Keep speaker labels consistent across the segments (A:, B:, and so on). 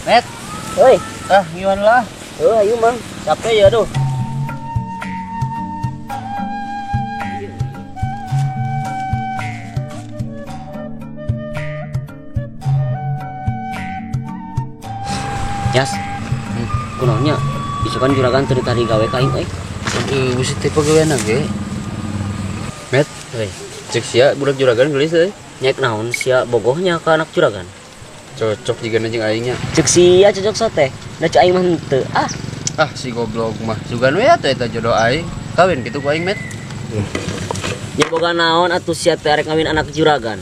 A: Met,
B: Oi,
A: gimana lah?
B: ayo mang, capek ya tuh. Jas, kunonya, isukan juragan teu tadi gawe ka aing euy.
A: Bisa tipe gawean ge. Met,
B: Euy,
A: cek sia budak juragan gelis euy.
B: nyek naon sia bogohnya ka anak juragan.
A: Cocok juga jeung aingnya.
B: Cek sia cocok sate, da cek aing mah henteu.
A: Ah, si goblok mah. Sugan we atuh eta jodoh aing. Kawin kitu ku aing, Met.
B: Nya boga naon atuh sia teh arek ngawin anak juragan.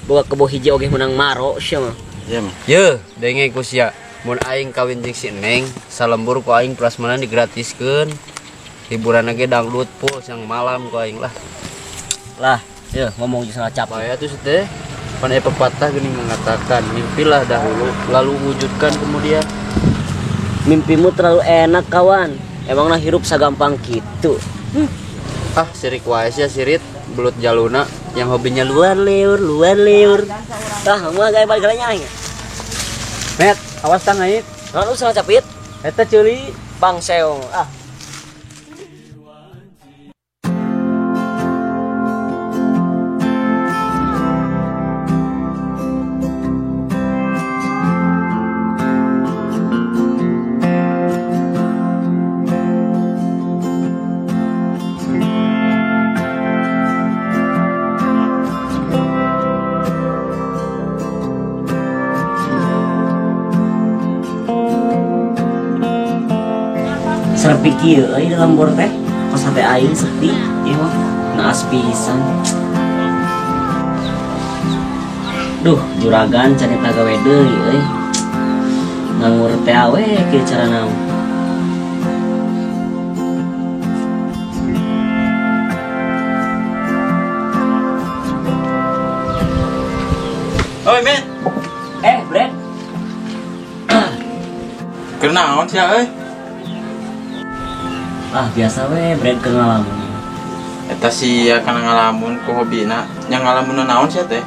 B: Boga kebo hiji oge menang maro sia mah.
A: Iya mah. Ye, denge ku sia. Mun aing kawin jeung si Neng, salembur ku aing prasmanan digratiskeun. Hiburan ge dangdut full sang malam ku aing lah.
B: Lah, ye ngomong jeung salah cap.
A: Saya tuh teh pan pepatah gini mengatakan, mimpilah dahulu lalu wujudkan kemudian.
B: Mimpimu terlalu enak kawan. Emanglah hirup sagampang gitu.
A: Ah, sirik wae sia sirit belut jaluna yang hobinya
B: Luar liur. Tah, mah gaya balik nyaing.
A: Met, awas tang aing.
B: Lalu salah capit.
A: Eta ceuli
B: Bang Seong. Serpi kieu euy dalam bor teh. Kos hate aing sepi ieu mah. Naas pisan. Duh, juragan canita gawe deui euy. Nganggur teh awe kieu cara naon.
C: Oi, men.
B: Brad.
C: Keur naon sia euy?
B: Biasa we Brad keur ngalamun.
C: Eta sia kana ngalamun ku hobina. Nya ngalamun naon sia teh?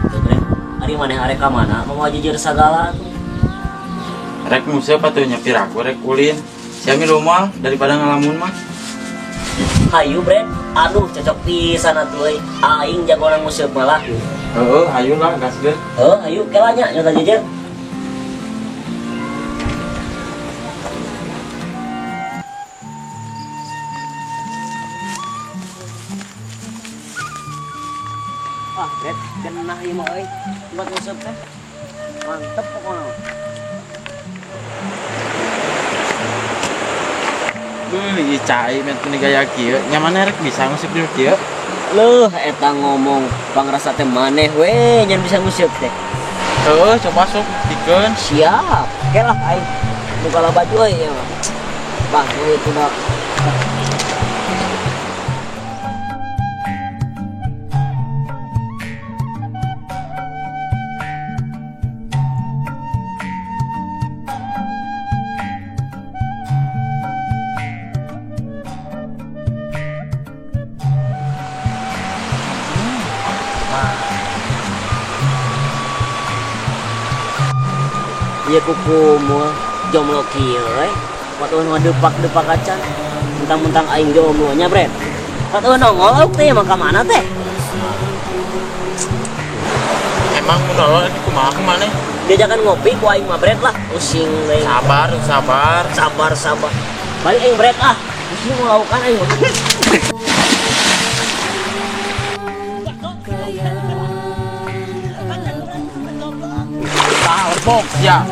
B: Teu Brad. Ari maneh arek ka mana? Mau ajejer sagala tuh.
C: Rek museup atuh nyepir aku rek ulin. Sia milu moal daripada ngalamun mah.
B: Hayu Brad. Aduh cocok pisan atuh euy. Aing jagoan museup malah.
C: Heeh, hayu lah gaskeun.
B: Hayu kelanya nyata jejer. Brad, genah ieu mah euy. Buat museup teh. Mantep pokona.
C: Ieu cai men teu gaya kieu. Nya maneh rek bisa nguseup di kieu?
B: Leuh eta ngomong pangrasa teh maneh we nyan bisa museup teh.
C: Heeh, coba sok dikeun.
B: Siap. Oke lah aing. Buka baju euy ieu mah. Bang, itu dah. Iya kuku mua jomblo kieu euy. Patuh nu depak-depak acan. Mentang-mentang aing jomblonya, Bret. Patuh nongol teh mah ka mana teh?
C: Emang mun di kumaha ku maneh?
B: Diajakan ngopi ku aing mah, Bret lah. Pusing deui. Sabar. Balik aing, Bret ah. Pusing mau laukan aing.
C: Box ya.